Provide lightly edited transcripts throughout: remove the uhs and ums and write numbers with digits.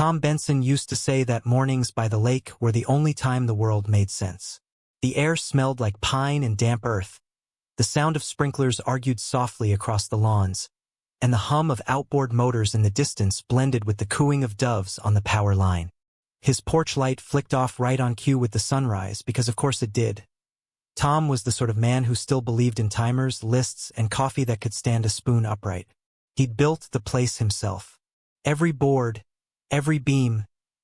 Tom Benson used to say that mornings by the lake were the only time the world made sense. The air smelled like pine and damp earth. The sound of sprinklers argued softly across the lawns, and the hum of outboard motors in the distance blended with the cooing of doves on the power line. His porch light flicked off right on cue with the sunrise, because of course it did. Tom was the sort of man who still believed in timers, lists, and coffee that could stand a spoon upright. He'd built the place himself. Every board, every beam,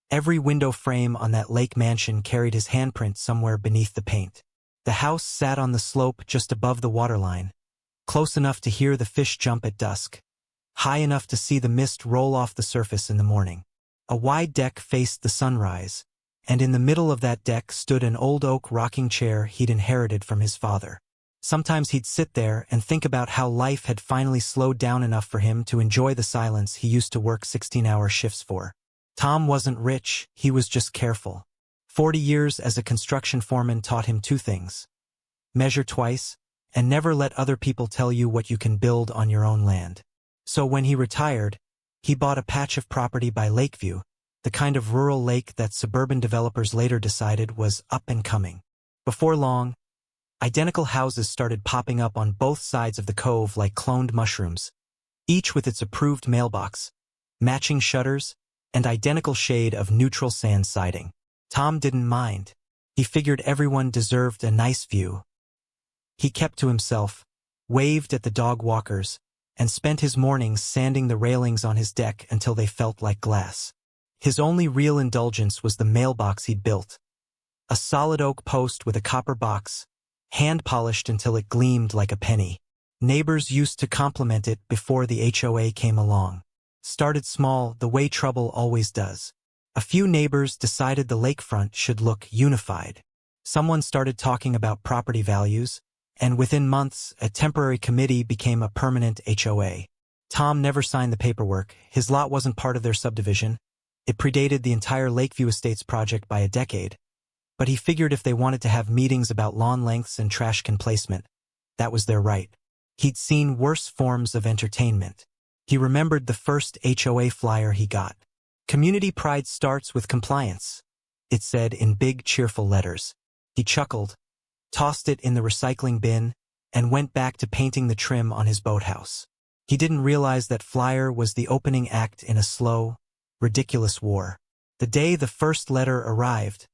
every window frame on that lake mansion carried his handprint somewhere beneath the paint. The house sat on the slope just above the waterline, close enough to hear the fish jump at dusk, high enough to see the mist roll off the surface in the morning. A wide deck faced the sunrise, and in the middle of that deck stood an old oak rocking chair he'd inherited from his father. Sometimes he'd sit there and think about how life had finally slowed down enough for him to enjoy the silence he used to work 16-hour shifts for. Tom wasn't rich, he was just careful. 40 years as a construction foreman taught him two things: measure twice, and never let other people tell you what you can build on your own land. So when he retired, he bought a patch of property by Lakeview, the kind of rural lake that suburban developers later decided was up and coming. Before long, identical houses started popping up on both sides of the cove like cloned mushrooms, each with its approved mailbox, matching shutters, and identical shade of neutral sand siding. Tom didn't mind. He figured everyone deserved a nice view. He kept to himself, waved at the dog walkers, and spent his mornings sanding the railings on his deck until they felt like glass. His only real indulgence was the mailbox he'd built. A solid oak post with a copper box, hand-polished until it gleamed like a penny. Neighbors used to compliment it before the HOA came along. Started small, the way trouble always does. A few neighbors decided the lakefront should look unified. Someone started talking about property values, and within months, a temporary committee became a permanent HOA. Tom never signed the paperwork. His lot wasn't part of their subdivision. It predated the entire Lakeview Estates project by a decade. But he figured if they wanted to have meetings about lawn lengths and trash can placement, that was their right. He'd seen worse forms of entertainment. He remembered the first HOA flyer he got. Community pride starts with compliance, it said in big, cheerful letters. He chuckled, tossed it in the recycling bin, and went back to painting the trim on his boathouse. He didn't realize that flyer was the opening act in a slow, ridiculous war. The day the first letter arrived,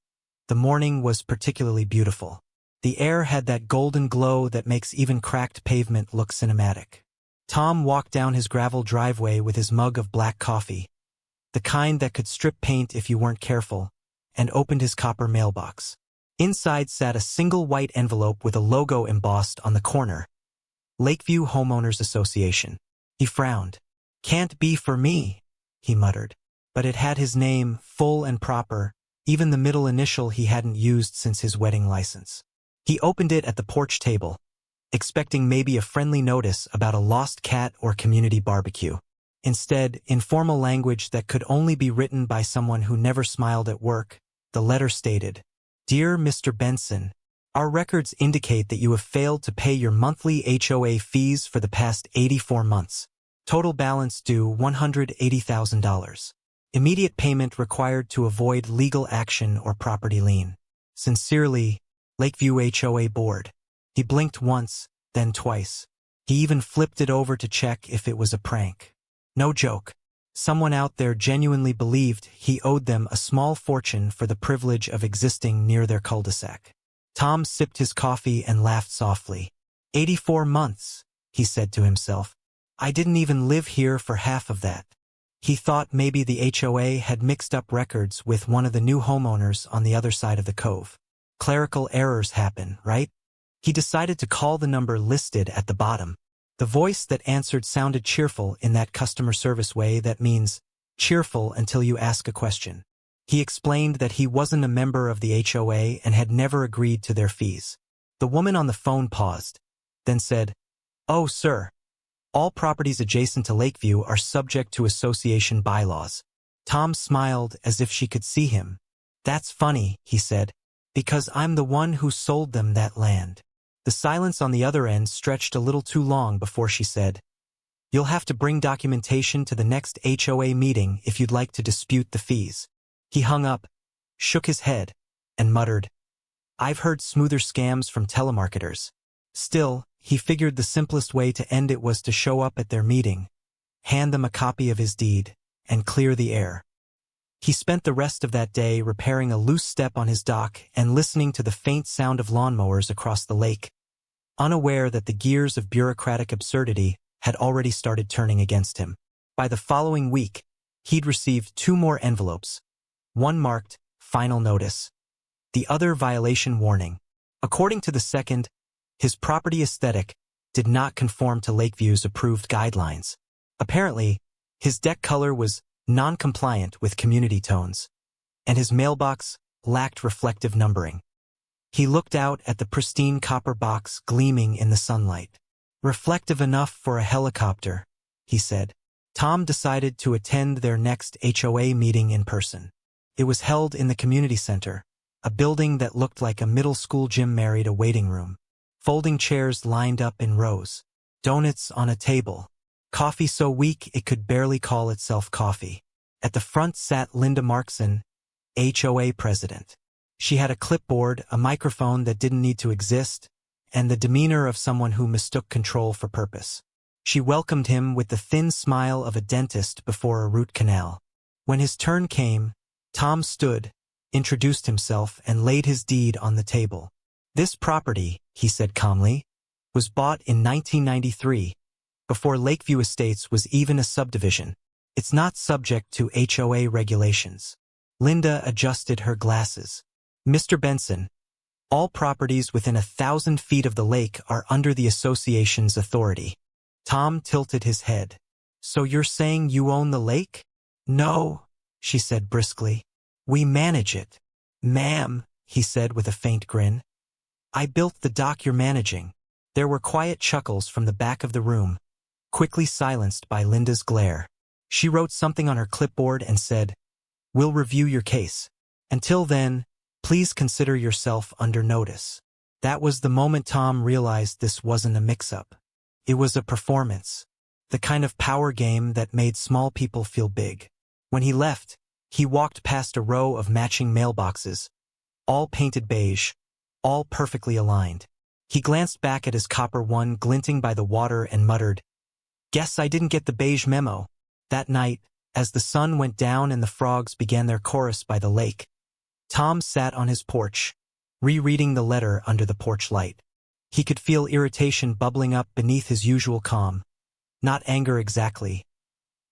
the morning was particularly beautiful. The air had that golden glow that makes even cracked pavement look cinematic. Tom walked down his gravel driveway with his mug of black coffee, the kind that could strip paint if you weren't careful, and opened his copper mailbox. Inside sat a single white envelope with a logo embossed on the corner. Lakeview Homeowners Association. He frowned. "Can't be for me," he muttered. But it had his name, full and proper, even the middle initial he hadn't used since his wedding license. He opened it at the porch table, expecting maybe a friendly notice about a lost cat or community barbecue. Instead, in formal language that could only be written by someone who never smiled at work, the letter stated, "Dear Mr. Benson, our records indicate that you have failed to pay your monthly HOA fees for the past 84 months. Total balance due $180,000. Immediate payment required to avoid legal action or property lien. Sincerely, Lakeview HOA Board." He blinked once, then twice. He even flipped it over to check if it was a prank. No joke. Someone out there genuinely believed he owed them a small fortune for the privilege of existing near their cul-de-sac. Tom sipped his coffee and laughed softly. 84 months, he said to himself. I didn't even live here for half of that. He thought maybe the HOA had mixed up records with one of the new homeowners on the other side of the cove. Clerical errors happen, right? He decided to call the number listed at the bottom. The voice that answered sounded cheerful in that customer service way that means cheerful until you ask a question. He explained that he wasn't a member of the HOA and had never agreed to their fees. The woman on the phone paused, then said, "Oh, sir. All properties adjacent to Lakeview are subject to association bylaws." Tom smiled as if she could see him. "That's funny," he said, "because I'm the one who sold them that land." The silence on the other end stretched a little too long before she said, You'll have to bring documentation to the next HOA meeting if you'd like to dispute the fees. He hung up, shook his head, and muttered, I've heard smoother scams from telemarketers. Still, he figured the simplest way to end it was to show up at their meeting, hand them a copy of his deed, and clear the air. He spent the rest of that day repairing a loose step on his dock and listening to the faint sound of lawnmowers across the lake, unaware that the gears of bureaucratic absurdity had already started turning against him. By the following week, he'd received 2 more envelopes, one marked Final Notice, the other Violation Warning. According to the second, his property aesthetic did not conform to Lakeview's approved guidelines. Apparently, his deck color was non-compliant with community tones, and his mailbox lacked reflective numbering. He looked out at the pristine copper box gleaming in the sunlight. Reflective enough for a helicopter, he said. Tom decided to attend their next HOA meeting in person. It was held in the community center, a building that looked like a middle school gym married a waiting room. Folding chairs lined up in rows. Donuts on a table. Coffee so weak it could barely call itself coffee. At the front sat Linda Markson, HOA president. She had a clipboard, a microphone that didn't need to exist, and the demeanor of someone who mistook control for purpose. She welcomed him with the thin smile of a dentist before a root canal. When his turn came, Tom stood, introduced himself, and laid his deed on the table. This property, he said calmly, was bought in 1993, before Lakeview Estates was even a subdivision. It's not subject to HOA regulations. Linda adjusted her glasses. Mr. Benson, all properties within 1,000 feet of the lake are under the association's authority. Tom tilted his head. So you're saying you own the lake? No, she said briskly. We manage it. Ma'am, he said with a faint grin. I built the dock you're managing. There were quiet chuckles from the back of the room, quickly silenced by Linda's glare. She wrote something on her clipboard and said, We'll review your case. Until then, please consider yourself under notice. That was the moment Tom realized this wasn't a mix-up. It was a performance, the kind of power game that made small people feel big. When he left, he walked past a row of matching mailboxes, all painted beige, all perfectly aligned. He glanced back at his copper one glinting by the water and muttered, Guess I didn't get the beige memo. That night, as the sun went down and the frogs began their chorus by the lake, Tom sat on his porch, rereading the letter under the porch light. He could feel irritation bubbling up beneath his usual calm. Not anger exactly.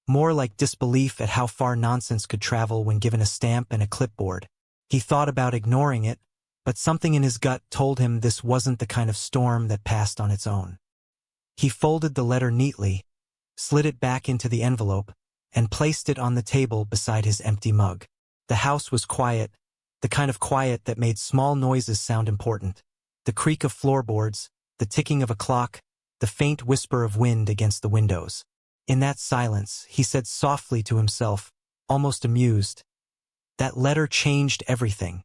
More like disbelief at how far nonsense could travel when given a stamp and a clipboard. He thought about ignoring it, but something in his gut told him this wasn't the kind of storm that passed on its own. He folded the letter neatly, slid it back into the envelope, and placed it on the table beside his empty mug. The house was quiet, the kind of quiet that made small noises sound important. The creak of floorboards, the ticking of a clock, the faint whisper of wind against the windows. In that silence, he said softly to himself, almost amused, that letter changed everything.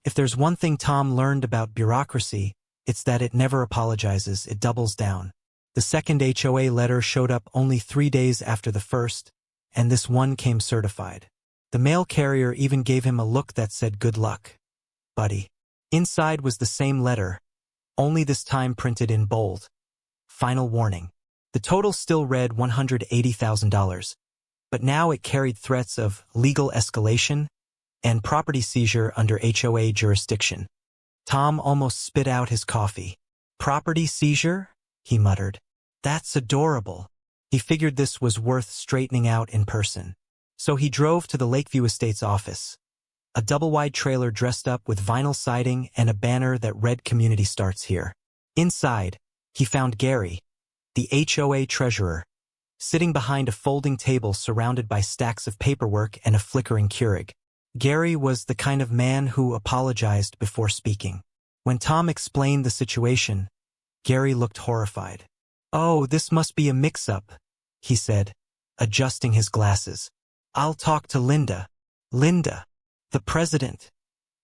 If there's one thing Tom learned about bureaucracy, it's that it never apologizes, it doubles down. The second HOA letter showed up only 3 days after the first, and this one came certified. The mail carrier even gave him a look that said good luck, buddy. Inside was the same letter, only this time printed in bold. Final warning. The total still read $180,000, but now it carried threats of legal escalation and property seizure under HOA jurisdiction. Tom almost spit out his coffee. Property seizure? He muttered. That's adorable. He figured this was worth straightening out in person. So he drove to the Lakeview Estates office. A double-wide trailer dressed up with vinyl siding and a banner that read Community Starts Here. Inside, he found Gary, the HOA treasurer, sitting behind a folding table surrounded by stacks of paperwork and a flickering Keurig. Gary was the kind of man who apologized before speaking. When Tom explained the situation, Gary looked horrified. Oh, this must be a mix-up, he said, adjusting his glasses. I'll talk to Linda. Linda, the president,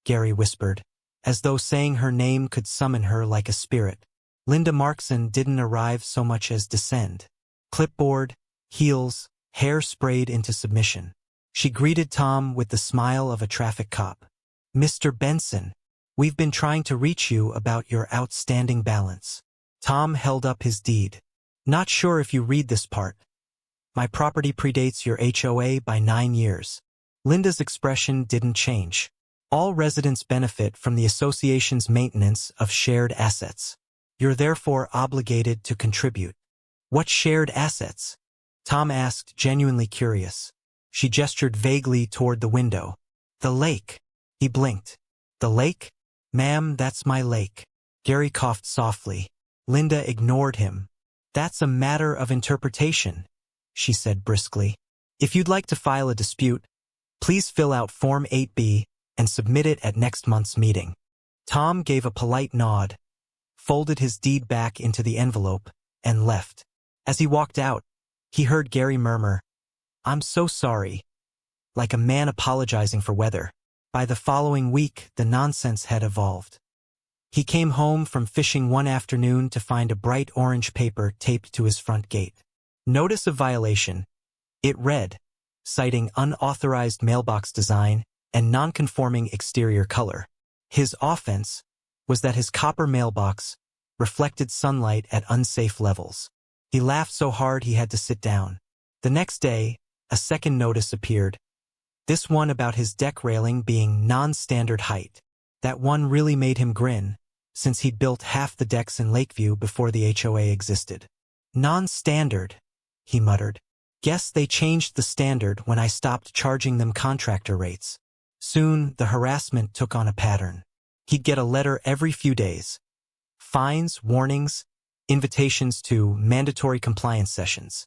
Gary whispered, as though saying her name could summon her like a spirit. Linda Markson didn't arrive so much as descend. Clipboard, heels, hair sprayed into submission. She greeted Tom with the smile of a traffic cop. "Mr. Benson, we've been trying to reach you about your outstanding balance." Tom held up his deed. "Not sure if you read this part. My property predates your HOA by 9 years. Linda's expression didn't change. "All residents benefit from the association's maintenance of shared assets. You're therefore obligated to contribute." "What shared assets?" Tom asked, genuinely curious. She gestured vaguely toward the window. "The lake." He blinked. "The lake? Ma'am, that's my lake." Gary coughed softly. Linda ignored him. "That's a matter of interpretation," she said briskly. "If you'd like to file a dispute, please fill out Form 8B and submit it at next month's meeting." Tom gave a polite nod, folded his deed back into the envelope, and left. As he walked out, he heard Gary murmur, "I'm so sorry," like a man apologizing for weather. By the following week, the nonsense had evolved. He came home from fishing one afternoon to find a bright orange paper taped to his front gate. Notice of violation. It read, citing unauthorized mailbox design and non-conforming exterior color. His offense was that his copper mailbox reflected sunlight at unsafe levels. He laughed so hard he had to sit down. The next day, a second notice appeared, this one about his deck railing being non-standard height. That one really made him grin, since he'd built half the decks in Lakeview before the HOA existed. "Non-standard," he muttered. "Guess they changed the standard when I stopped charging them contractor rates." Soon, the harassment took on a pattern. He'd get a letter every few days. Fines, warnings, invitations to mandatory compliance sessions.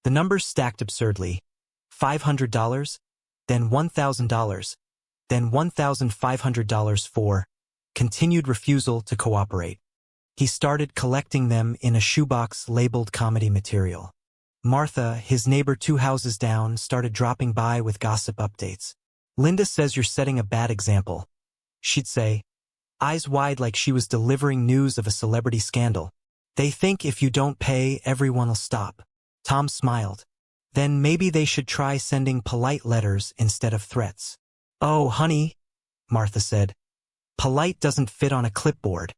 The numbers stacked absurdly. $500, then $1,000, then $1,500 for continued refusal to cooperate. He started collecting them in a shoebox labeled comedy material. Martha, his neighbor 2 houses down, started dropping by with gossip updates. "Linda says you're setting a bad example," she'd say, eyes wide like she was delivering news of a celebrity scandal. "They think if you don't pay, everyone'll stop." Tom smiled. "Then maybe they should try sending polite letters instead of threats." "Oh, honey," Martha said. "Polite doesn't fit on a clipboard."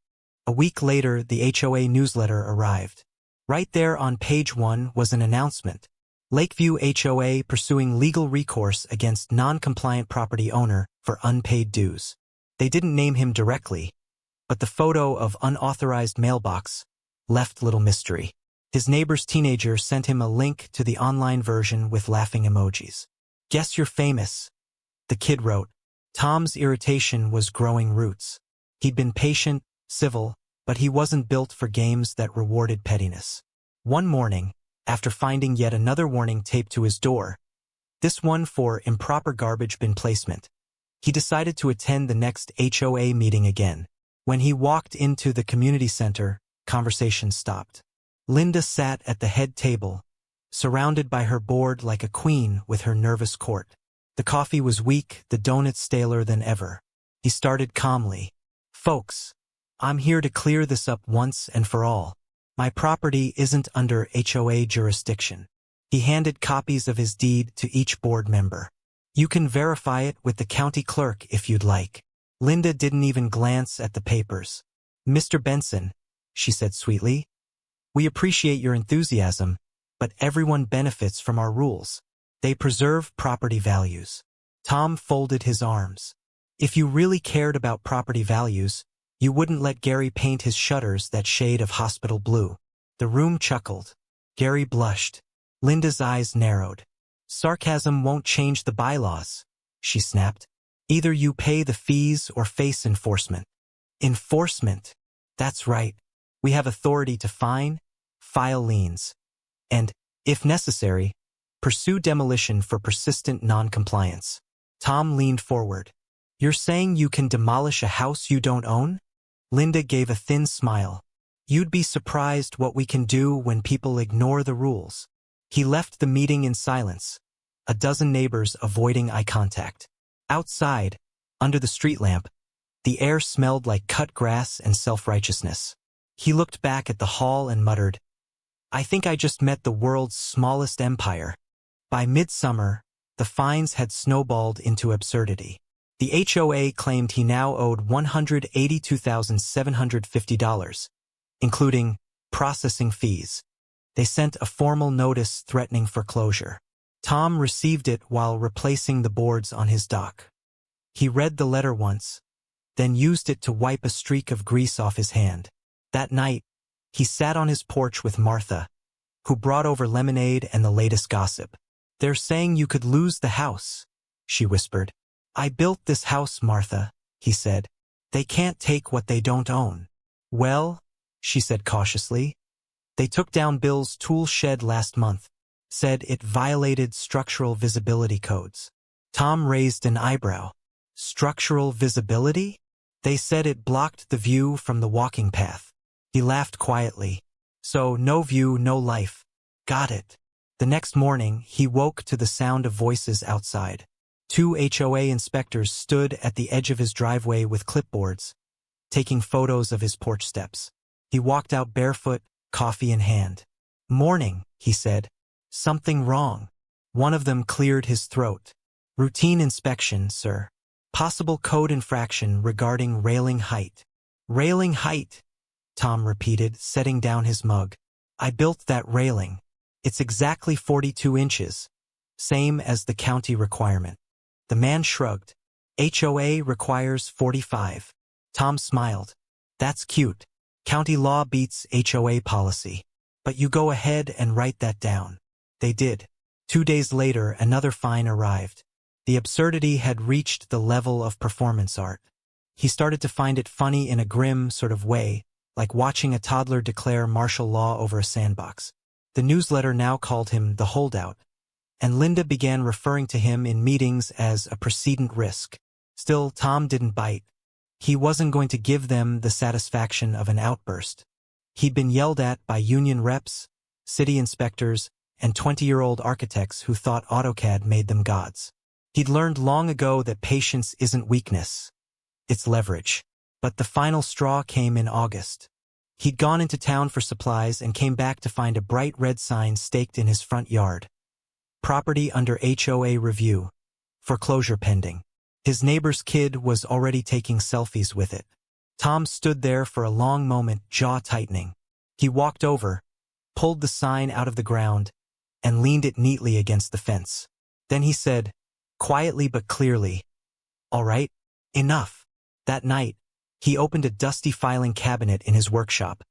A week later, the HOA newsletter arrived. Right there on page 1 was an announcement. Lakeview HOA pursuing legal recourse against non-compliant property owner for unpaid dues. They didn't name him directly, but the photo of unauthorized mailbox left little mystery. His neighbor's teenager sent him a link to the online version with laughing emojis. "Guess you're famous," the kid wrote. Tom's irritation was growing roots. He'd been patient, civil, but he wasn't built for games that rewarded pettiness. One morning, after finding yet another warning taped to his door, this one for improper garbage bin placement, he decided to attend the next HOA meeting again. When he walked into the community center, conversation stopped. Linda sat at the head table, surrounded by her board like a queen with her nervous court. The coffee was weak, the donuts staler than ever. He started calmly. "Folks, I'm here to clear this up once and for all. My property isn't under HOA jurisdiction." He handed copies of his deed to each board member. "You can verify it with the county clerk if you'd like." Linda didn't even glance at the papers. "Mr. Benson," she said sweetly, "we appreciate your enthusiasm, but everyone benefits from our rules. They preserve property values." Tom folded his arms. If you really cared about property values, you wouldn't let Gary paint his shutters that shade of hospital blue. The room chuckled. Gary blushed. Linda's eyes narrowed. "Sarcasm won't change the bylaws," she snapped. "Either you pay the fees or face enforcement." "Enforcement?" "That's right. We have authority to fine, file liens, and, if necessary, pursue demolition for persistent non-compliance." Tom leaned forward. "You're saying you can demolish a house you don't own?" Linda gave a thin smile. "You'd be surprised what we can do when people ignore the rules." He left the meeting in silence, a dozen neighbors avoiding eye contact. Outside, under the street lamp, the air smelled like cut grass and self-righteousness. He looked back at the hall and muttered, I think I just met the world's smallest empire. By midsummer, the fines had snowballed into absurdity. The HOA claimed he now owed $182,750, including processing fees. They sent a formal notice threatening foreclosure. Tom received it while replacing the boards on his dock. He read the letter once, then used it to wipe a streak of grease off his hand. That night, he sat on his porch with Martha, who brought over lemonade and the latest gossip. "They're saying you could lose the house," she whispered. "I built this house, Martha," he said. "They can't take what they don't own." "Well," she said cautiously, "they took down Bill's tool shed last month, said it violated structural visibility codes." Tom raised an eyebrow. "Structural visibility?" "They said it blocked the view from the walking path." He laughed quietly. "So no view, no life. Got it." The next morning, he woke to the sound of voices outside. 2 HOA inspectors stood at the edge of his driveway with clipboards, taking photos of his porch steps. He walked out barefoot, coffee in hand. "Morning," he said. "Something wrong." One of them cleared his throat. "Routine inspection, sir. Possible code infraction regarding railing height." "Railing height," Tom repeated, setting down his mug. "I built that railing. It's exactly 42 inches, same as the county requirement." The man shrugged. "HOA requires 45. Tom smiled. "That's cute. County law beats HOA policy. But you go ahead and write that down." They did. 2 days later, another fine arrived. The absurdity had reached the level of performance art. He started to find it funny in a grim sort of way, like watching a toddler declare martial law over a sandbox. The newsletter now called him the holdout, and Linda began referring to him in meetings as a precedent risk. Still, Tom didn't bite. He wasn't going to give them the satisfaction of an outburst. He'd been yelled at by union reps, city inspectors, and 20-year-old architects who thought AutoCAD made them gods. He'd learned long ago that patience isn't weakness, it's leverage. But the final straw came in August. He'd gone into town for supplies and came back to find a bright red sign staked in his front yard. "Property under HOA review. Foreclosure pending." His neighbor's kid was already taking selfies with it. Tom stood there for a long moment, jaw tightening. He walked over, pulled the sign out of the ground, and leaned it neatly against the fence. Then he said, quietly but clearly, "All right, enough." That night, he opened a dusty filing cabinet in his workshop,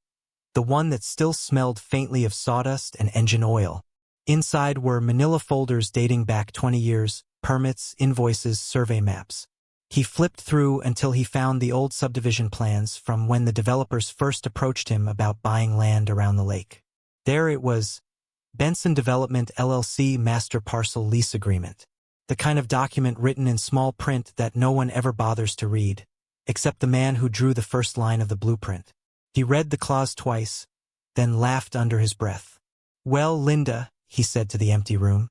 the one that still smelled faintly of sawdust and engine oil. Inside were manila folders dating back 20 years, permits, invoices, survey maps. He flipped through until he found the old subdivision plans from when the developers first approached him about buying land around the lake. There it was, Benson Development LLC Master Parcel Lease Agreement, the kind of document written in small print that no one ever bothers to read, except the man who drew the first line of the blueprint. He read the clause twice, then laughed under his breath. "Well, Linda," he said to the empty room,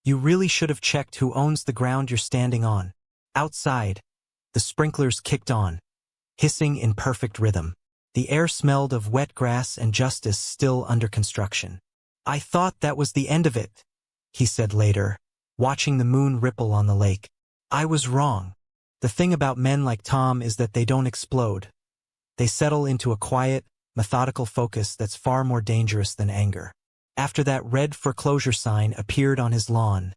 "you really should have checked who owns the ground you're standing on." Outside, the sprinklers kicked on, hissing in perfect rhythm. The air smelled of wet grass and justice still under construction. "I thought that was the end of it," he said later, watching the moon ripple on the lake. "I was wrong. The thing about men like Tom is that they don't explode. They settle into a quiet, methodical focus that's far more dangerous than anger." After that red foreclosure sign appeared on his lawn,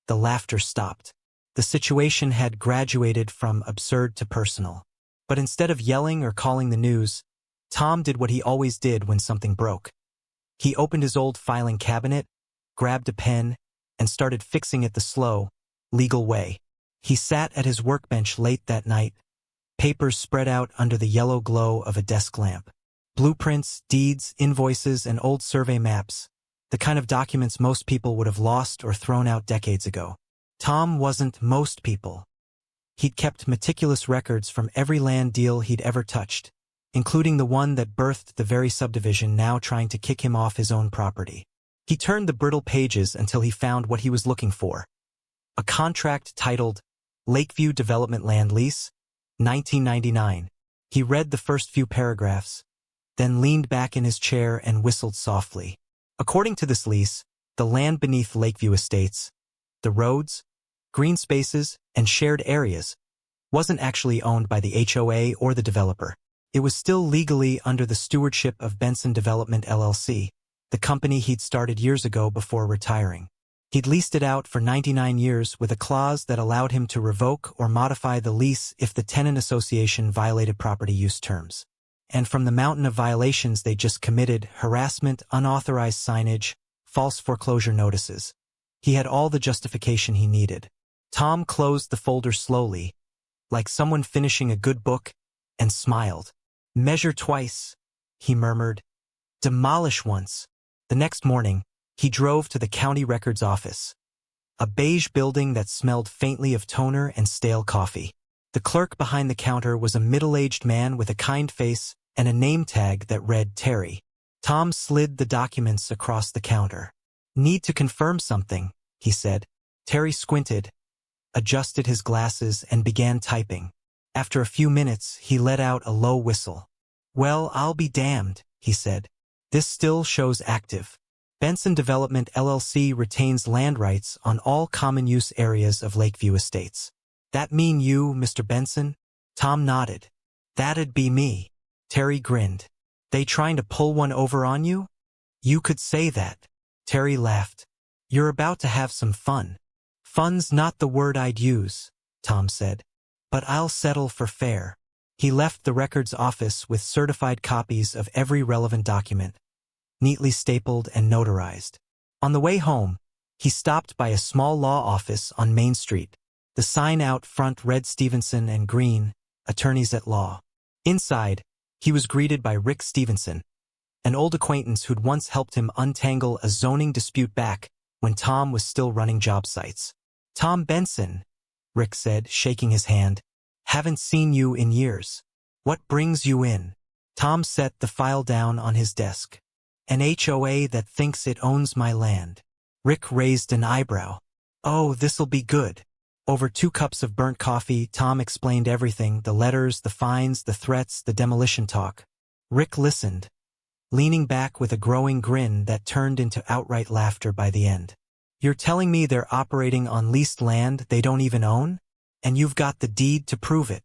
the laughter stopped. The situation had graduated from absurd to personal. But instead of yelling or calling the news, Tom did what he always did when something broke. He opened his old filing cabinet, grabbed a pen, and started fixing it the slow, legal way. He sat at his workbench late that night, papers spread out under the yellow glow of a desk lamp. Blueprints, deeds, invoices, and old survey maps, the kind of documents most people would have lost or thrown out decades ago. Tom wasn't most people. He'd kept meticulous records from every land deal he'd ever touched, including the one that birthed the very subdivision now trying to kick him off his own property. He turned the brittle pages until he found what he was looking for. A contract titled Lakeview Development Land Lease, 1999. He read the first few paragraphs, then leaned back in his chair and whistled softly. According to this lease, the land beneath Lakeview Estates, the roads, green spaces, and shared areas, wasn't actually owned by the HOA or the developer. It was still legally under the stewardship of Benson Development LLC, the company he'd started years ago before retiring. He'd leased it out for 99 years with a clause that allowed him to revoke or modify the lease if the tenant association violated property use terms. And from the mountain of violations they just committed: harassment, unauthorized signage, false foreclosure notices. He had all the justification he needed. Tom closed the folder slowly, like someone finishing a good book, and smiled. "Measure twice," he murmured. "Demolish once." The next morning, he drove to the county records office, a beige building that smelled faintly of toner and stale coffee. The clerk behind the counter was a middle-aged man with a kind face and a name tag that read Terry. Tom slid the documents across the counter. "Need to confirm something," he said. Terry squinted, adjusted his glasses, and began typing. After a few minutes, he let out a low whistle. "Well, I'll be damned," he said. "This still shows active. Benson Development LLC retains land rights on all common use areas of Lakeview Estates." "That mean you, Mr. Benson?" Tom nodded. "That'd be me." Terry grinned. "They trying to pull one over on you?" "You could say that." Terry laughed. "You're about to have some fun." "Fun's not the word I'd use," Tom said. "But I'll settle for fair." He left the records office with certified copies of every relevant document, neatly stapled and notarized. On the way home, he stopped by a small law office on Main Street. The sign out front read Stevenson and Green, attorneys at law. Inside, he was greeted by Rick Stevenson, an old acquaintance who'd once helped him untangle a zoning dispute back when Tom was still running job sites. "Tom Benson," Rick said, shaking his hand. "Haven't seen you in years. What brings you in?" Tom set the file down on his desk. "An HOA that thinks it owns my land." Rick raised an eyebrow. "Oh, this'll be good." Over 2 cups of burnt coffee, Tom explained everything: the letters, the fines, the threats, the demolition talk. Rick listened, leaning back with a growing grin that turned into outright laughter by the end. "You're telling me they're operating on leased land they don't even own? And you've got the deed to prove it?"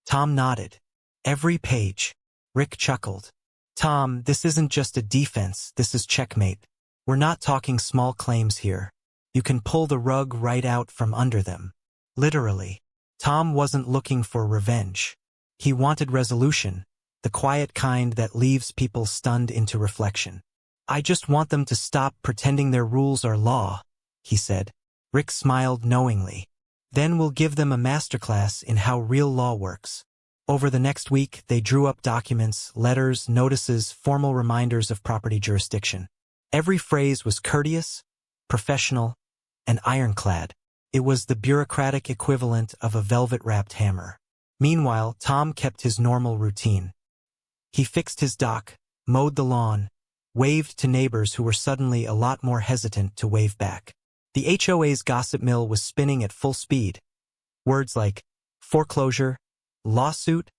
Tom nodded. "Every page." Rick chuckled. "Tom, this isn't just a defense, this is checkmate. We're not talking small claims here. You can pull the rug right out from under them. Literally." Tom wasn't looking for revenge. He wanted resolution, the quiet kind that leaves people stunned into reflection. "I just want them to stop pretending their rules are law," he said. Rick smiled knowingly. "Then we'll give them a masterclass in how real law works." Over the next week, they drew up documents, letters, notices, formal reminders of property jurisdiction. Every phrase was courteous, professional, and ironclad. It was the bureaucratic equivalent of a velvet-wrapped hammer. Meanwhile, Tom kept his normal routine. He fixed his dock, mowed the lawn, waved to neighbors who were suddenly a lot more hesitant to wave back. The HOA's gossip mill was spinning at full speed. Words like foreclosure, lawsuit,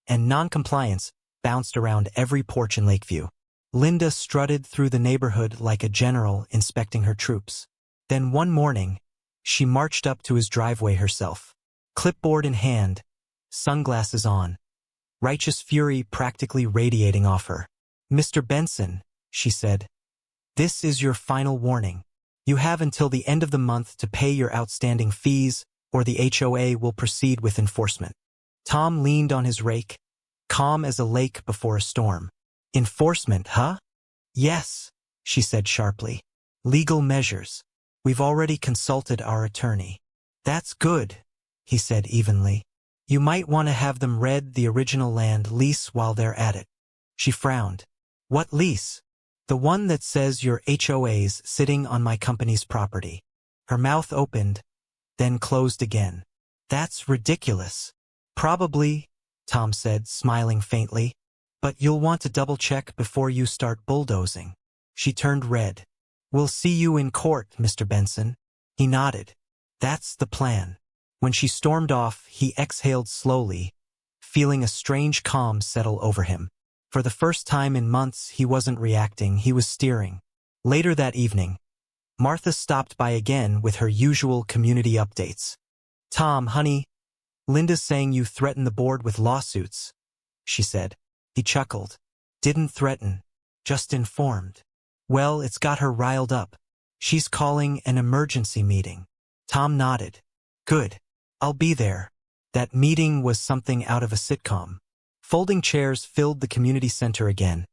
and non-compliance bounced around every porch in Lakeview. Linda strutted through the neighborhood like a general inspecting her troops. Then one morning, she marched up to his driveway herself, clipboard in hand, sunglasses on, righteous fury practically radiating off her. "Mr. Benson," she said, "this is your final warning. You have until the end of the month to pay your outstanding fees, or the HOA will proceed with enforcement." Tom leaned on his rake, calm as a lake before a storm. "Enforcement, huh?" "Yes," she said sharply. "Legal measures. We've already consulted our attorney." "That's good," he said evenly. "You might want to have them read the original land lease while they're at it." She frowned. "What lease?" "The one that says your HOA's sitting on my company's property." Her mouth opened, then closed again. "That's ridiculous." "Probably," Tom said, smiling faintly. "But you'll want to double-check before you start bulldozing." She turned red. "We'll see you in court, Mr. Benson." He nodded. "That's the plan." When she stormed off, he exhaled slowly, feeling a strange calm settle over him. For the first time in months, he wasn't reacting, he was steering. Later that evening, Martha stopped by again with her usual community updates. "Tom, honey, Linda's saying you threatened the board with lawsuits," she said. He chuckled. "Didn't threaten, just informed." "Well, it's got her riled up. She's calling an emergency meeting." Tom nodded. "Good. I'll be there." That meeting was something out of a sitcom. Folding chairs filled the community center again,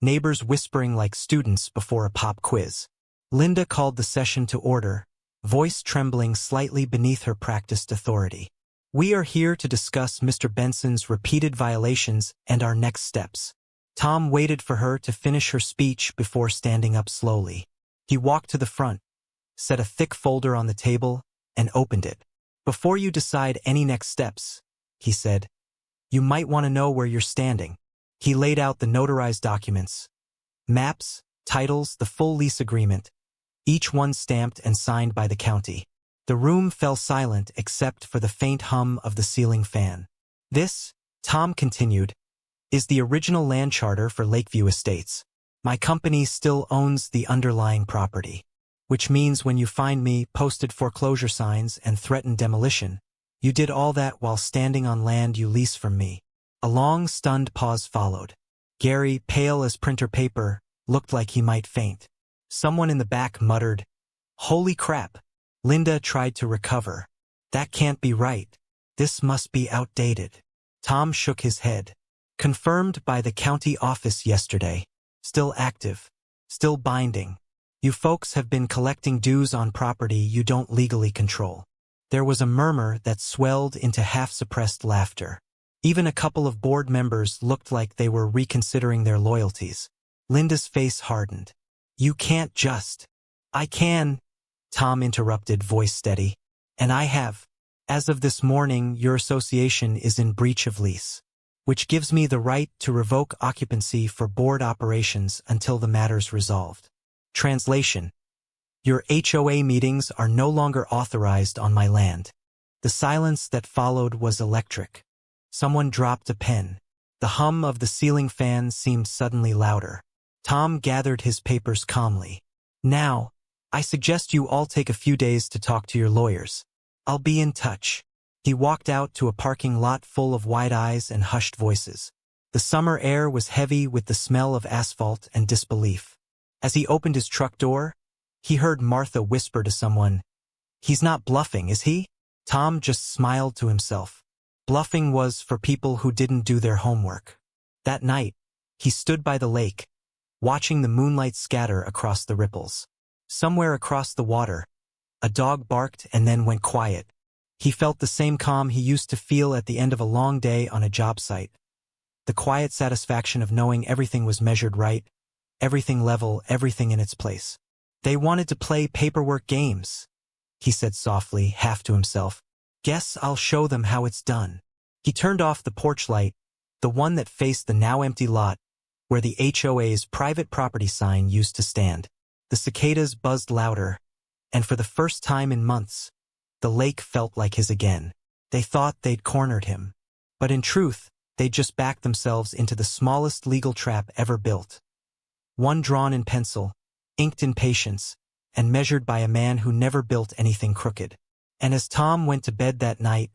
neighbors whispering like students before a pop quiz. Linda called the session to order, voice trembling slightly beneath her practiced authority. "We are here to discuss Mr. Benson's repeated violations and our next steps." Tom waited for her to finish her speech before standing up slowly. He walked to the front, set a thick folder on the table, and opened it. "Before you decide any next steps," he said, "you might want to know where you're standing." He laid out the notarized documents, maps, titles, the full lease agreement, each one stamped and signed by the county. The room fell silent except for the faint hum of the ceiling fan. "This," Tom continued, "is the original land charter for Lakeview Estates. My company still owns the underlying property, which means when you find me posted foreclosure signs and threatened demolition, you did all that while standing on land you lease from me." A long, stunned pause followed. Gary, pale as printer paper, looked like he might faint. Someone in the back muttered, "Holy crap." Linda tried to recover. "That can't be right. This must be outdated." Tom shook his head. "Confirmed by the county office yesterday. Still active. Still binding. You folks have been collecting dues on property you don't legally control." There was a murmur that swelled into half-suppressed laughter. Even a couple of board members looked like they were reconsidering their loyalties. Linda's face hardened. "You can't just—" "I can," Tom interrupted, voice steady. "And I have. As of this morning, your association is in breach of lease, which gives me the right to revoke occupancy for board operations until the matter's resolved." Translation: Your HOA meetings are no longer authorized on my land. The silence that followed was electric. Someone dropped a pen. The hum of the ceiling fan seemed suddenly louder. Tom gathered his papers calmly. "Now, I suggest you all take a few days to talk to your lawyers. I'll be in touch." He walked out to a parking lot full of wide eyes and hushed voices. The summer air was heavy with the smell of asphalt and disbelief. As he opened his truck door, he heard Martha whisper to someone, "He's not bluffing, is he?" Tom just smiled to himself. Bluffing was for people who didn't do their homework. That night, he stood by the lake, watching the moonlight scatter across the ripples. Somewhere across the water, a dog barked and then went quiet. He felt the same calm he used to feel at the end of a long day on a job site. The quiet satisfaction of knowing everything was measured right, everything level, everything in its place. "They wanted to play paperwork games," he said softly, half to himself. "Guess I'll show them how it's done." He turned off the porch light, the one that faced the now empty lot, where the HOA's private property sign used to stand. The cicadas buzzed louder, and for the first time in months, the lake felt like his again. They thought they'd cornered him, but in truth, they'd just backed themselves into the smallest legal trap ever built. One drawn in pencil, inked in patience, and measured by a man who never built anything crooked. And as Tom went to bed that night,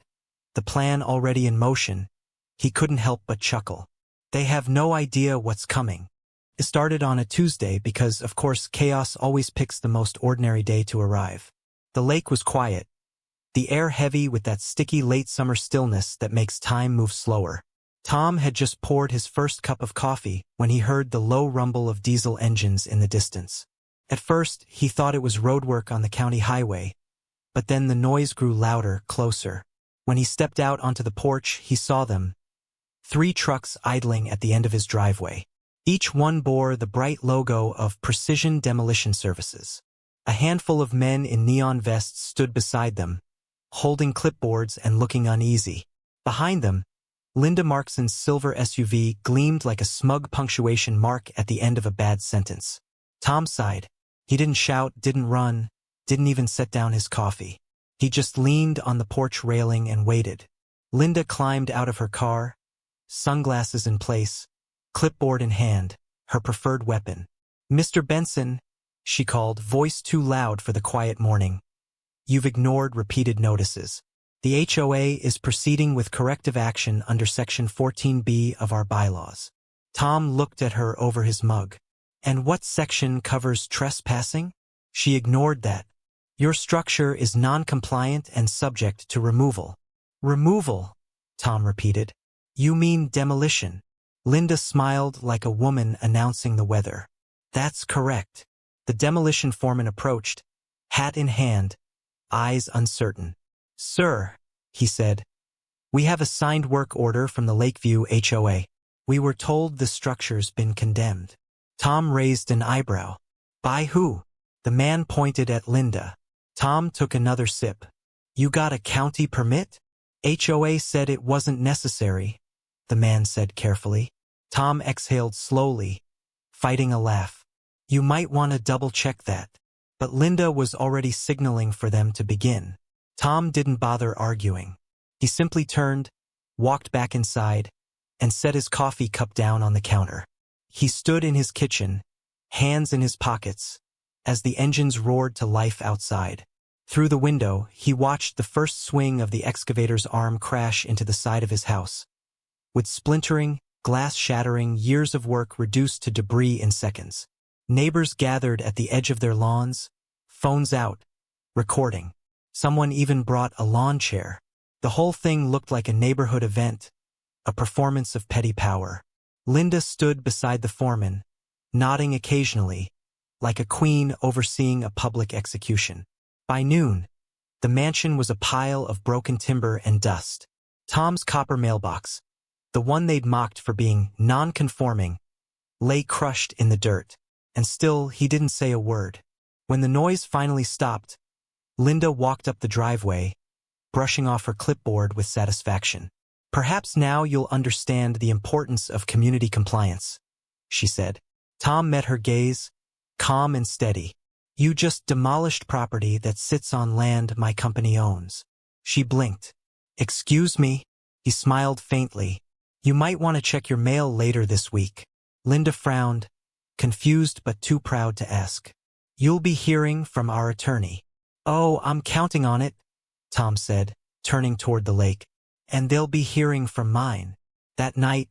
the plan already in motion, he couldn't help but chuckle. They have no idea what's coming. It started on a Tuesday because, of course, chaos always picks the most ordinary day to arrive. The lake was quiet, the air heavy with that sticky late summer stillness that makes time move slower. Tom had just poured his first cup of coffee when he heard the low rumble of diesel engines in the distance. At first, he thought it was roadwork on the county highway, but then the noise grew louder, closer. When he stepped out onto the porch, he saw them. 3 trucks idling at the end of his driveway. Each one bore the bright logo of Precision Demolition Services. A handful of men in neon vests stood beside them, holding clipboards and looking uneasy. Behind them, Linda Markson's silver SUV gleamed like a smug punctuation mark at the end of a bad sentence. Tom sighed. He didn't shout, didn't run, didn't even set down his coffee. He just leaned on the porch railing and waited. Linda climbed out of her car, sunglasses in place, clipboard in hand, her preferred weapon. "Mr. Benson," she called, voice too loud for the quiet morning. You've ignored repeated notices. The HOA is proceeding with corrective action under Section 14B of our bylaws. Tom looked at her over his mug. And what section covers trespassing? She ignored that. Your structure is non-compliant and subject to removal. Removal, Tom repeated. You mean demolition? Linda smiled like a woman announcing the weather. That's correct. The demolition foreman approached, hat in hand, eyes uncertain. Sir, he said, we have a signed work order from the Lakeview HOA. We were told the structure's been condemned. Tom raised an eyebrow. By who? The man pointed at Linda. Tom took another sip. You got a county permit? HOA said it wasn't necessary, the man said carefully. Tom exhaled slowly, fighting a laugh. You might want to double-check that. But Linda was already signaling for them to begin. Tom didn't bother arguing. He simply turned, walked back inside, and set his coffee cup down on the counter. He stood in his kitchen, hands in his pockets, as the engines roared to life outside. Through the window, he watched the first swing of the excavator's arm crash into the side of his house. With splintering, glass-shattering, years of work reduced to debris in seconds. Neighbors gathered at the edge of their lawns, phones out, recording. Someone even brought a lawn chair. The whole thing looked like a neighborhood event, a performance of petty power. Linda stood beside the foreman, nodding occasionally, like a queen overseeing a public execution. By noon, the mansion was a pile of broken timber and dust. Tom's copper mailbox, the one they'd mocked for being non-conforming, lay crushed in the dirt, and still he didn't say a word. When the noise finally stopped, Linda walked up the driveway, brushing off her clipboard with satisfaction. Perhaps now you'll understand the importance of community compliance, she said. Tom met her gaze, calm and steady. You just demolished property that sits on land my company owns. She blinked. Excuse me? He smiled faintly. You might want to check your mail later this week. Linda frowned, confused but too proud to ask. You'll be hearing from our attorney. Oh, I'm counting on it, Tom said, turning toward the lake. And they'll be hearing from mine. That night,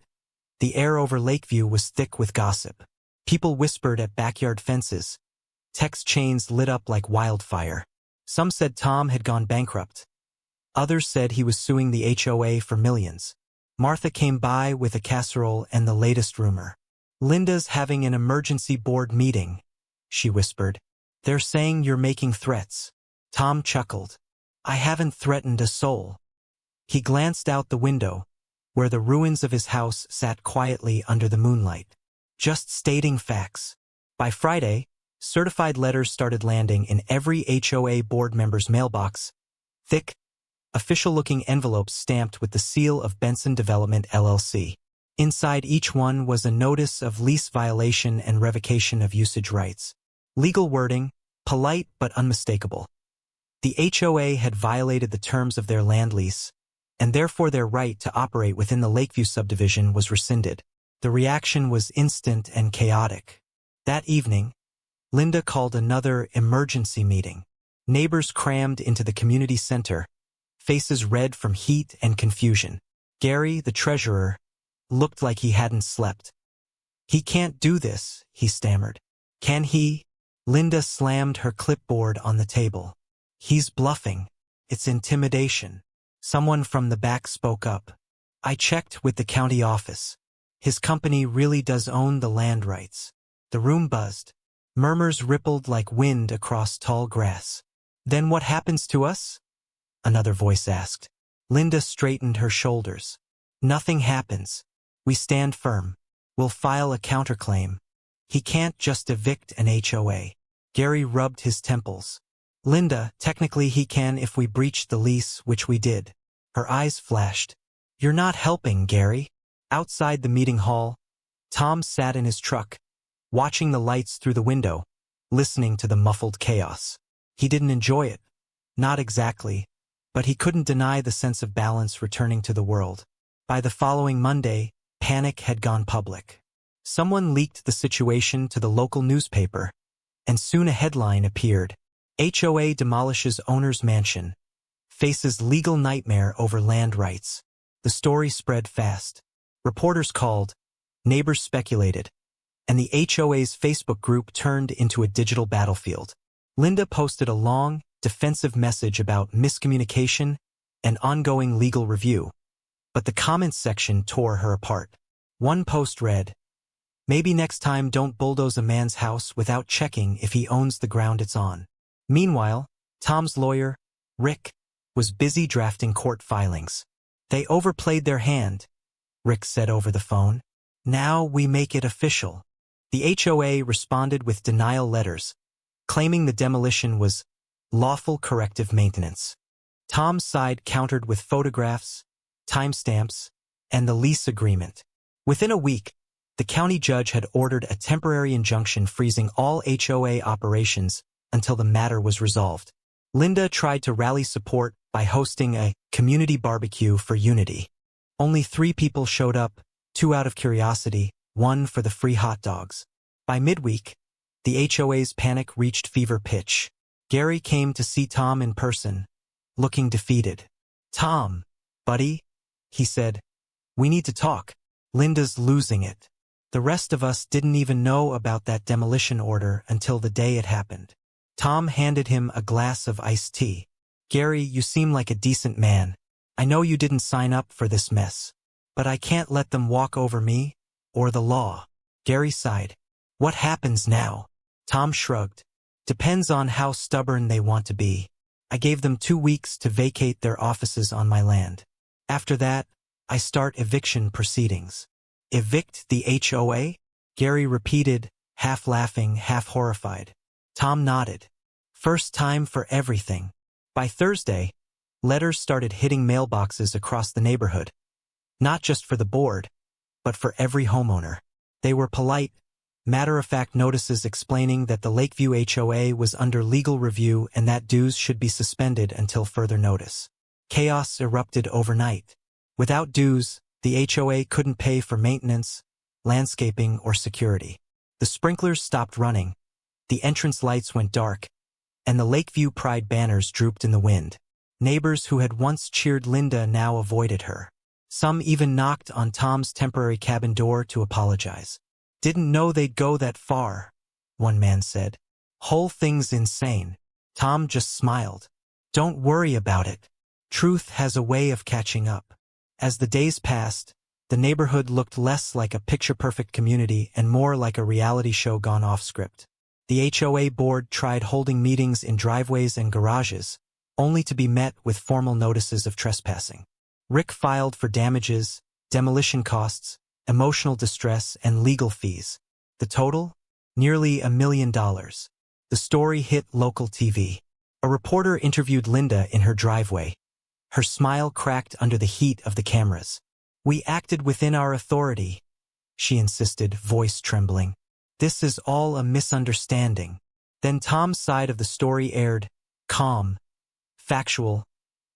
the air over Lakeview was thick with gossip. People whispered at backyard fences. Text chains lit up like wildfire. Some said Tom had gone bankrupt. Others said he was suing the HOA for millions. Martha came by with a casserole and the latest rumor. Linda's having an emergency board meeting, she whispered. They're saying you're making threats. Tom chuckled. I haven't threatened a soul. He glanced out the window, where the ruins of his house sat quietly under the moonlight. Just stating facts. By Friday, certified letters started landing in every HOA board member's mailbox. Thick, official-looking envelopes stamped with the seal of Benson Development LLC. Inside each one was a notice of lease violation and revocation of usage rights. Legal wording, polite but unmistakable. The HOA had violated the terms of their land lease, and therefore their right to operate within the Lakeview subdivision was rescinded. The reaction was instant and chaotic. That evening, Linda called another emergency meeting. Neighbors crammed into the community center, faces red from heat and confusion. Gary, the treasurer, looked like he hadn't slept. He can't do this, he stammered. Can he? Linda slammed her clipboard on the table. He's bluffing. It's intimidation. Someone from the back spoke up. I checked with the county office. His company really does own the land rights. The room buzzed. Murmurs rippled like wind across tall grass. Then what happens to us? Another voice asked. Linda straightened her shoulders. Nothing happens. We stand firm. We'll file a counterclaim. He can't just evict an HOA. Gary rubbed his temples. Linda, technically he can if we breached the lease, which we did. Her eyes flashed. You're not helping, Gary. Outside the meeting hall, Tom sat in his truck, watching the lights through the window, listening to the muffled chaos. He didn't enjoy it. Not exactly, but he couldn't deny the sense of balance returning to the world. By the following Monday, panic had gone public. Someone leaked the situation to the local newspaper, And soon a headline appeared. HOA demolishes owner's mansion. Faces legal nightmare over land rights. The story spread fast. Reporters called. Neighbors speculated. And the HOA's Facebook group turned into a digital battlefield. Linda posted a long, defensive message about miscommunication and ongoing legal review. But the comments section tore her apart. One post read, "Maybe next time don't bulldoze a man's house without checking if he owns the ground it's on." Meanwhile, Tom's lawyer, Rick, was busy drafting court filings. "They overplayed their hand," Rick said over the phone. "Now we make it official." The HOA responded with denial letters, claiming the demolition was lawful corrective maintenance. Tom's side countered with photographs, timestamps, and the lease agreement. Within a week, the county judge had ordered a temporary injunction freezing all HOA operations until the matter was resolved. Linda tried to rally support by hosting a community barbecue for unity. Only 3 people showed up, 2 out of curiosity, 1 for the free hot dogs. By midweek, the HOA's panic reached fever pitch. Gary came to see Tom in person, looking defeated. "Tom, buddy," he said, "we need to talk. Linda's losing it. The rest of us didn't even know about that demolition order until the day it happened." Tom handed him a glass of iced tea. "Gary, you seem like a decent man. I know you didn't sign up for this mess. But I can't let them walk over me, or the law." Gary sighed. "What happens now?" Tom shrugged. "Depends on how stubborn they want to be. I gave them 2 weeks to vacate their offices on my land. After that, I start eviction proceedings." "Evict the HOA?" Gary repeated, half laughing, half horrified. Tom nodded. "First time for everything." By Thursday, letters started hitting mailboxes across the neighborhood. Not just for the board, but for every homeowner. They were polite, matter-of-fact notices explaining that the Lakeview HOA was under legal review and that dues should be suspended until further notice. Chaos erupted overnight. Without dues, the HOA couldn't pay for maintenance, landscaping, or security. The sprinklers stopped running, the entrance lights went dark, and the Lakeview Pride banners drooped in the wind. Neighbors who had once cheered Linda now avoided her. Some even knocked on Tom's temporary cabin door to apologize. "Didn't know they'd go that far," one man said. "Whole thing's insane." Tom just smiled. "Don't worry about it. Truth has a way of catching up." As the days passed, the neighborhood looked less like a picture-perfect community and more like a reality show gone off-script. The HOA board tried holding meetings in driveways and garages, only to be met with formal notices of trespassing. Rick filed for damages, demolition costs, emotional distress, and legal fees. The total? Nearly $1 million. The story hit local TV. A reporter interviewed Linda in her driveway. Her smile cracked under the heat of the cameras. "We acted within our authority," she insisted, voice trembling. "This is all a misunderstanding." Then Tom's side of the story aired, calm, factual,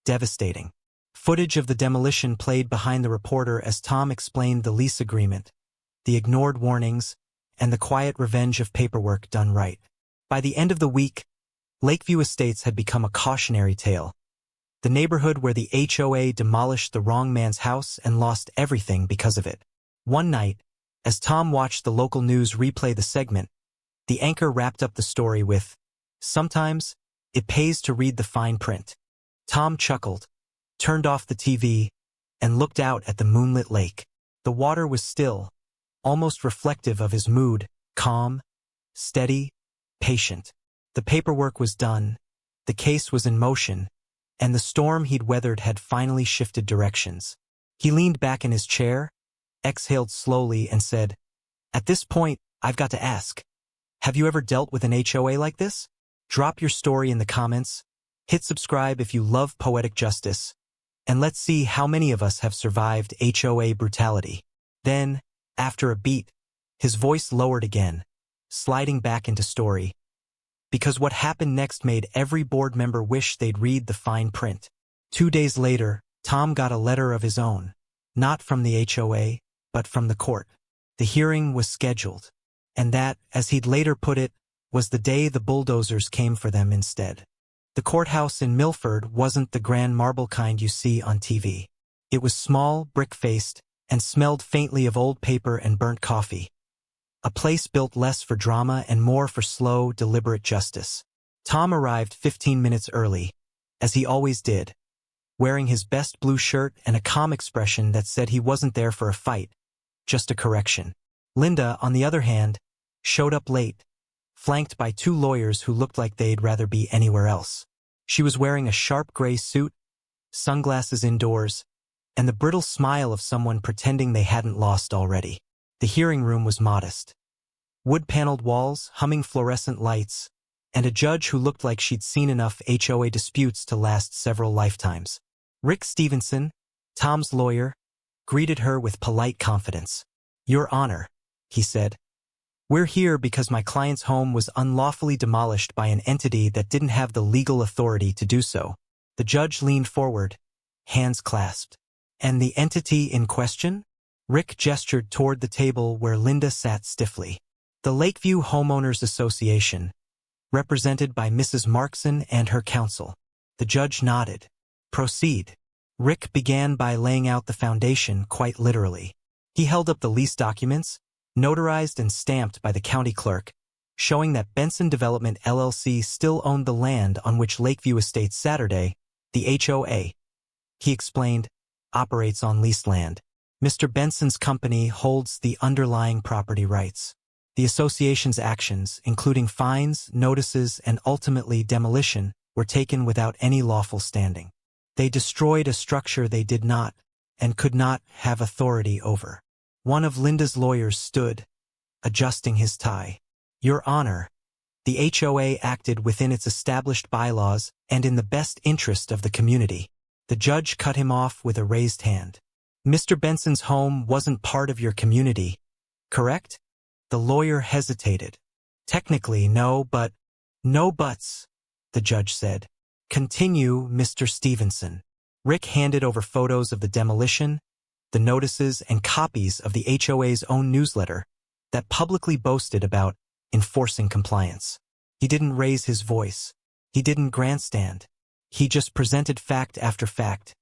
devastating. Footage of the demolition played behind the reporter as Tom explained the lease agreement, the ignored warnings, and the quiet revenge of paperwork done right. By the end of the week, Lakeview Estates had become a cautionary tale. The neighborhood where the HOA demolished the wrong man's house and lost everything because of it. One night, as Tom watched the local news replay the segment, the anchor wrapped up the story with, "Sometimes, it pays to read the fine print." Tom chuckled, turned off the TV, and looked out at the moonlit lake. The water was still, almost reflective of his mood, calm, steady, patient. The paperwork was done, the case was in motion, and the storm he'd weathered had finally shifted directions. He leaned back in his chair, exhaled slowly, and said, "At this point, I've got to ask, have you ever dealt with an HOA like this? Drop your story in the comments, hit subscribe if you love poetic justice, and let's see how many of us have survived HOA brutality." Then, after a beat, his voice lowered again, sliding back into story. Because what happened next made every board member wish they'd read the fine print. 2 days later, Tom got a letter of his own, not from the HOA, but from the court. The hearing was scheduled, and that, as he'd later put it, was the day the bulldozers came for them instead. The courthouse in Milford wasn't the grand marble kind you see on TV. It was small, brick-faced, and smelled faintly of old paper and burnt coffee. A place built less for drama and more for slow, deliberate justice. Tom arrived 15 minutes early, as he always did, wearing his best blue shirt and a calm expression that said he wasn't there for a fight, just a correction. Linda, on the other hand, showed up late, flanked by two lawyers who looked like they'd rather be anywhere else. She was wearing a sharp gray suit, sunglasses indoors, and the brittle smile of someone pretending they hadn't lost already. The hearing room was modest. Wood-paneled walls, humming fluorescent lights, and a judge who looked like she'd seen enough HOA disputes to last several lifetimes. Rick Stevenson, Tom's lawyer, greeted her with polite confidence. "Your Honor," he said, "we're here because my client's home was unlawfully demolished by an entity that didn't have the legal authority to do so." The judge leaned forward, hands clasped. "And the entity in question?" Rick gestured toward the table where Linda sat stiffly. "The Lakeview Homeowners Association, represented by Mrs. Markson and her counsel." The judge nodded. "Proceed." Rick began by laying out the foundation quite literally. He held up the lease documents, notarized and stamped by the county clerk, showing that Benson Development LLC still owned the land on which Lakeview Estates Saturday, the HOA, he explained, operates on leased land. Mr. Benson's company holds the underlying property rights. The association's actions, including fines, notices, and ultimately demolition, were taken without any lawful standing. They destroyed a structure they did not, and could not, have authority over. One of Linda's lawyers stood, adjusting his tie. "Your Honor, the HOA acted within its established bylaws and in the best interest of the community." The judge cut him off with a raised hand. "Mr. Benson's home wasn't part of your community, correct?" The lawyer hesitated. "Technically, no, but—" "No buts," the judge said. "Continue, Mr. Stevenson." Rick handed over photos of the demolition, the notices, and copies of the HOA's own newsletter that publicly boasted about enforcing compliance. He didn't raise his voice. He didn't grandstand. He just presented fact after fact,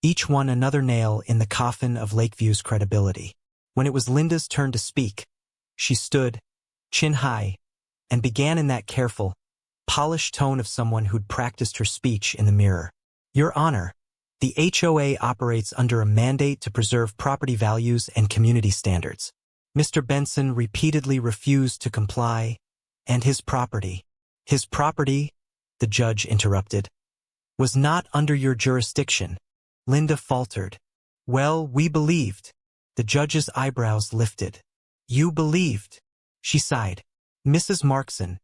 each one another nail in the coffin of Lakeview's credibility. When it was Linda's turn to speak, she stood, chin high, and began in that careful, polished tone of someone who'd practiced her speech in the mirror. "Your Honor, the HOA operates under a mandate to preserve property values and community standards. Mr. Benson repeatedly refused to comply, and his property," the judge interrupted, "was not under your jurisdiction." Linda faltered. "Well, we believed." The judge's eyebrows lifted. "You believed," she sighed. "Mrs. Markson,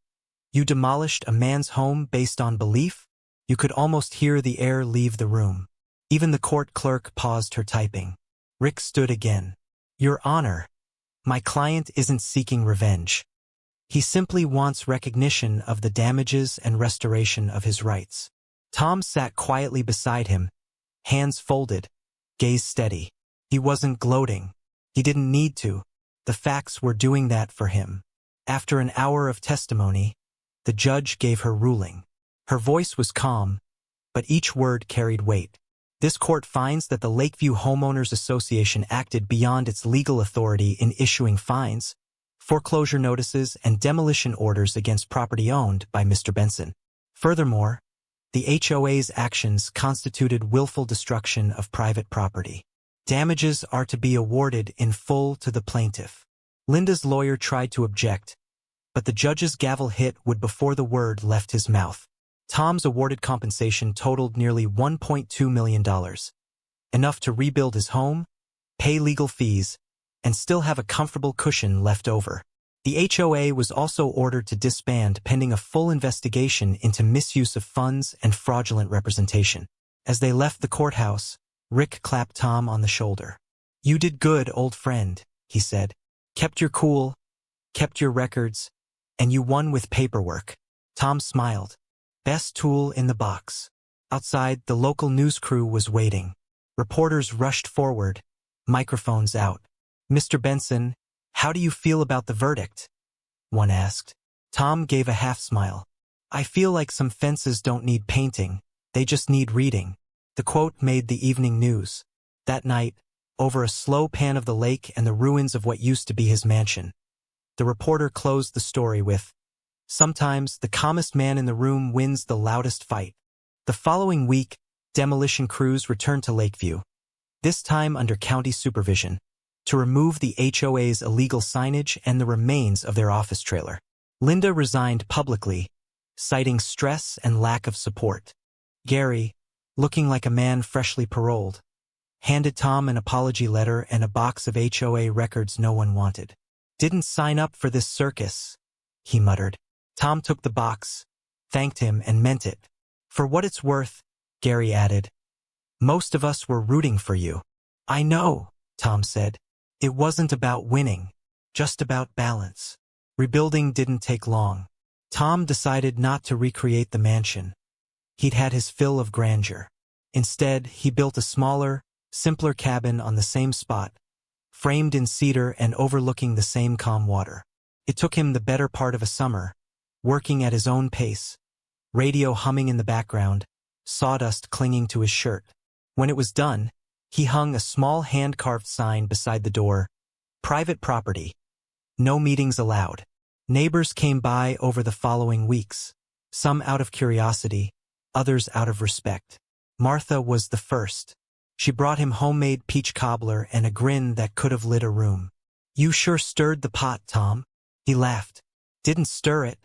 you demolished a man's home based on belief?" You could almost hear the air leave the room. Even the court clerk paused her typing. Rick stood again. "Your Honor, my client isn't seeking revenge. He simply wants recognition of the damages and restoration of his rights." Tom sat quietly beside him, hands folded, gaze steady. He wasn't gloating. He didn't need to. The facts were doing that for him. After an hour of testimony, the judge gave her ruling. Her voice was calm, but each word carried weight. "This court finds that the Lakeview Homeowners Association acted beyond its legal authority in issuing fines, foreclosure notices, and demolition orders against property owned by Mr. Benson. Furthermore, the HOA's actions constituted willful destruction of private property. Damages are to be awarded in full to the plaintiff." Linda's lawyer tried to object, but the judge's gavel hit wood before the word left his mouth. Tom's awarded compensation totaled nearly $1.2 million, enough to rebuild his home, pay legal fees, and still have a comfortable cushion left over. The HOA was also ordered to disband pending a full investigation into misuse of funds and fraudulent representation. As they left the courthouse, Rick clapped Tom on the shoulder. "You did good, old friend," he said. "Kept your cool, kept your records, and you won with paperwork." Tom smiled. Best tool in the box. Outside, the local news crew was waiting. Reporters rushed forward, microphones out. "Mr. Benson, how do you feel about the verdict?" one asked. Tom gave a half-smile. I feel like some fences don't need painting, they just need reading. The quote made the evening news. That night, over a slow pan of the lake and the ruins of what used to be his mansion, the reporter closed the story with, "Sometimes the calmest man in the room wins the loudest fight." The following week, demolition crews returned to Lakeview, this time under county supervision, to remove the HOA's illegal signage and the remains of their office trailer. Linda resigned publicly, citing stress and lack of support. Gary, looking like a man freshly paroled, handed Tom an apology letter and a box of HOA records no one wanted. "Didn't sign up for this circus," he muttered. Tom took the box, thanked him, and meant it. "For what it's worth," Gary added, "most of us were rooting for you." "I know," Tom said. "It wasn't about winning, just about balance." Rebuilding didn't take long. Tom decided not to recreate the mansion. He'd had his fill of grandeur. Instead, he built a smaller, simpler cabin on the same spot, framed in cedar and overlooking the same calm water. It took him the better part of a summer, working at his own pace, radio humming in the background, sawdust clinging to his shirt. When it was done, he hung a small hand-carved sign beside the door, "Private property. No meetings allowed." Neighbors came by over the following weeks, some out of curiosity, others out of respect. Martha was the first. She brought him homemade peach cobbler and a grin that could have lit a room. "You sure stirred the pot, Tom." He laughed. "Didn't stir it,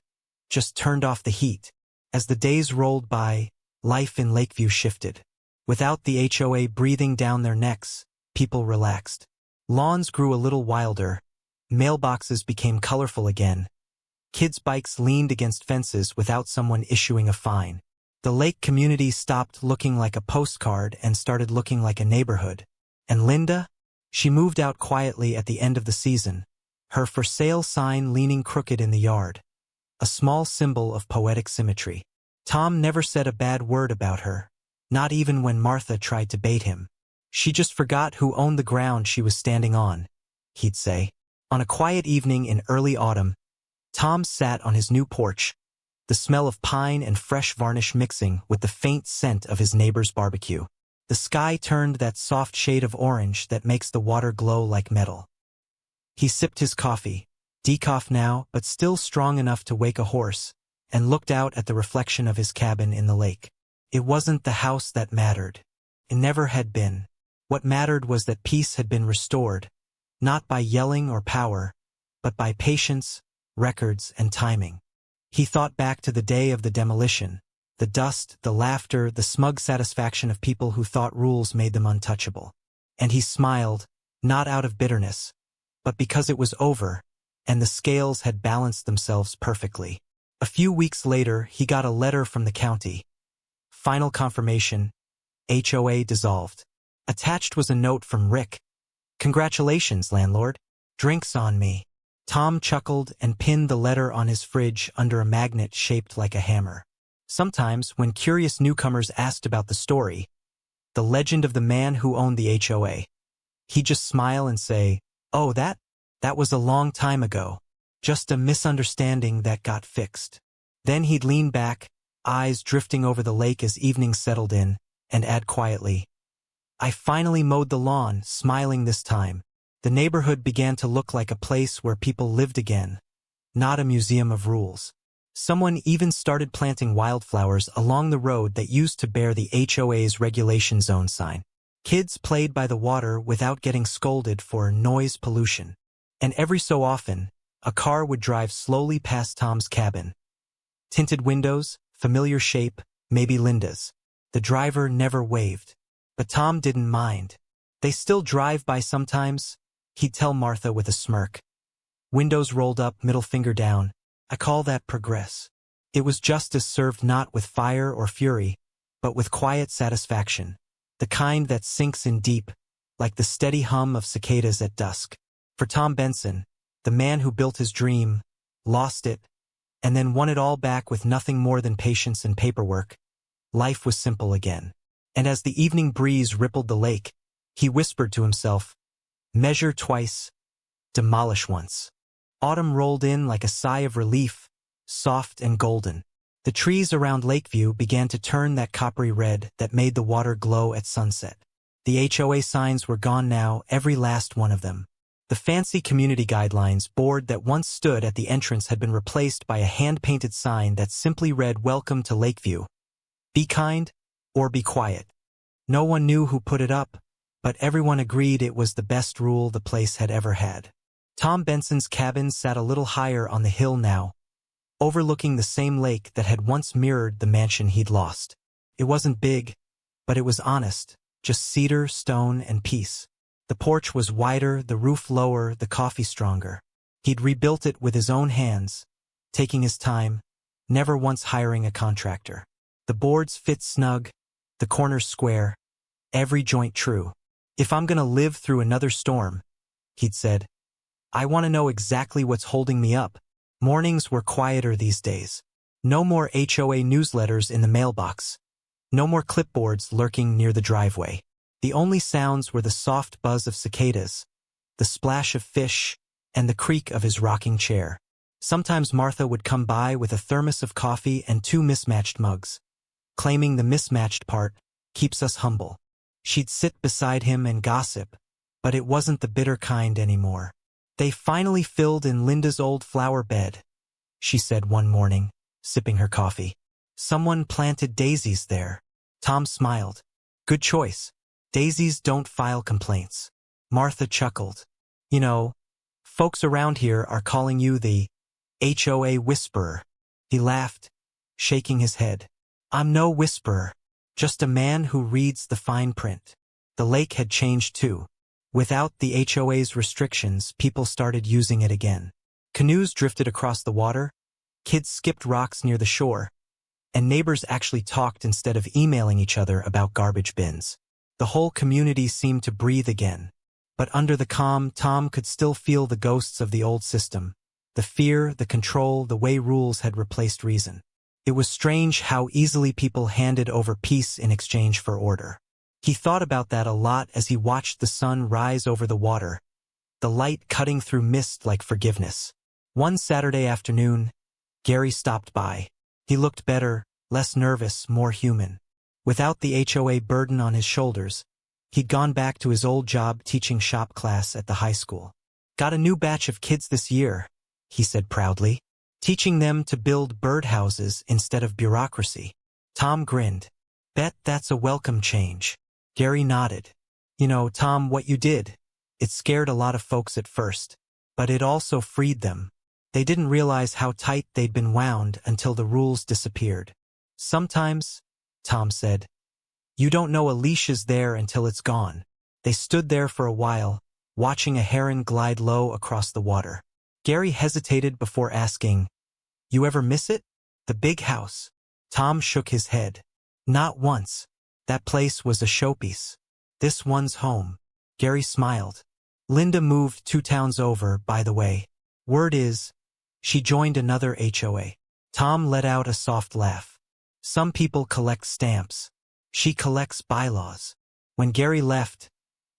just turned off the heat." As the days rolled by, life in Lakeview shifted. Without the HOA breathing down their necks, people relaxed. Lawns grew a little wilder, mailboxes became colorful again. Kids' bikes leaned against fences without someone issuing a fine. The lake community stopped looking like a postcard and started looking like a neighborhood. And Linda? She moved out quietly at the end of the season, her for sale sign leaning crooked in the yard, a small symbol of poetic symmetry. Tom never said a bad word about her, not even when Martha tried to bait him. "She just forgot who owned the ground she was standing on," he'd say. On a quiet evening in early autumn, Tom sat on his new porch, the smell of pine and fresh varnish mixing with the faint scent of his neighbor's barbecue. The sky turned that soft shade of orange that makes the water glow like metal. He sipped his coffee, decaf now but still strong enough to wake a horse, and looked out at the reflection of his cabin in the lake. It wasn't the house that mattered. It never had been. What mattered was that peace had been restored, not by yelling or power, but by patience, records, and timing. He thought back to the day of the demolition, the dust, the laughter, the smug satisfaction of people who thought rules made them untouchable. And he smiled, not out of bitterness, but because it was over, and the scales had balanced themselves perfectly. A few weeks later, he got a letter from the county. Final confirmation, HOA dissolved. Attached was a note from Rick. "Congratulations, landlord. Drinks on me." Tom chuckled and pinned the letter on his fridge under a magnet shaped like a hammer. Sometimes, when curious newcomers asked about the story, the legend of the man who owned the HOA, he'd just smile and say, "Oh, that was a long time ago. Just a misunderstanding that got fixed." Then he'd lean back, eyes drifting over the lake as evening settled in, and add quietly, "I finally mowed the lawn, smiling this time." The neighborhood began to look like a place where people lived again, not a museum of rules. Someone even started planting wildflowers along the road that used to bear the HOA's regulation zone sign. Kids played by the water without getting scolded for noise pollution. And every so often, a car would drive slowly past Tom's cabin. Tinted windows, familiar shape, maybe Linda's. The driver never waved. But Tom didn't mind. "They still drive by sometimes," he'd tell Martha with a smirk. Windows rolled up, middle finger down. "I call that progress." It was justice served not with fire or fury, but with quiet satisfaction, the kind that sinks in deep, like the steady hum of cicadas at dusk. For Tom Benson, the man who built his dream, lost it, and then won it all back with nothing more than patience and paperwork, life was simple again. And as the evening breeze rippled the lake, he whispered to himself, "Measure twice, demolish once." Autumn rolled in like a sigh of relief, soft and golden. The trees around Lakeview began to turn that coppery red that made the water glow at sunset. The HOA signs were gone now, every last one of them. The fancy community guidelines board that once stood at the entrance had been replaced by a hand-painted sign that simply read, "Welcome to Lakeview. Be kind or be quiet." No one knew who put it up, but everyone agreed it was the best rule the place had ever had. Tom Benson's cabin sat a little higher on the hill now, overlooking the same lake that had once mirrored the mansion he'd lost. It wasn't big, but it was honest, just cedar, stone, and peace. The porch was wider, the roof lower, the coffee stronger. He'd rebuilt it with his own hands, taking his time, never once hiring a contractor. The boards fit snug, the corners square, every joint true. "If I'm gonna live through another storm," he'd said, "I want to know exactly what's holding me up." Mornings were quieter these days. No more HOA newsletters in the mailbox. No more clipboards lurking near the driveway. The only sounds were the soft buzz of cicadas, the splash of fish, and the creak of his rocking chair. Sometimes Martha would come by with a thermos of coffee and 2 mismatched mugs, claiming the mismatched part keeps us humble. She'd sit beside him and gossip, but it wasn't the bitter kind anymore. "They finally filled in Linda's old flower bed," she said one morning, sipping her coffee. "Someone planted daisies there." Tom smiled. "Good choice. Daisies don't file complaints." Martha chuckled. "You know, folks around here are calling you the HOA whisperer." He laughed, shaking his head. "I'm no whisperer, just a man who reads the fine print." The lake had changed too. Without the HOA's restrictions, people started using it again. Canoes drifted across the water, kids skipped rocks near the shore, and neighbors actually talked instead of emailing each other about garbage bins. The whole community seemed to breathe again. But under the calm, Tom could still feel the ghosts of the old system. The fear, the control, the way rules had replaced reason. It was strange how easily people handed over peace in exchange for order. He thought about that a lot as he watched the sun rise over the water, the light cutting through mist like forgiveness. One Saturday afternoon, Gary stopped by. He looked better, less nervous, more human. Without the HOA burden on his shoulders, he'd gone back to his old job teaching shop class at the high school. "Got a new batch of kids this year," he said proudly, "teaching them to build birdhouses instead of bureaucracy." Tom grinned. "Bet that's a welcome change." Gary nodded. "You know, Tom, what you did, it scared a lot of folks at first, but it also freed them. They didn't realize how tight they'd been wound until the rules disappeared." "Sometimes," Tom said, "you don't know a leash is there until it's gone." They stood there for a while, watching a heron glide low across the water. Gary hesitated before asking, "You ever miss it? The big house?" Tom shook his head. "Not once. That place was a showpiece. This one's home." Gary smiled. "Linda moved 2 towns over, by the way. Word is, she joined another HOA." Tom let out a soft laugh. "Some people collect stamps. She collects bylaws." When Gary left,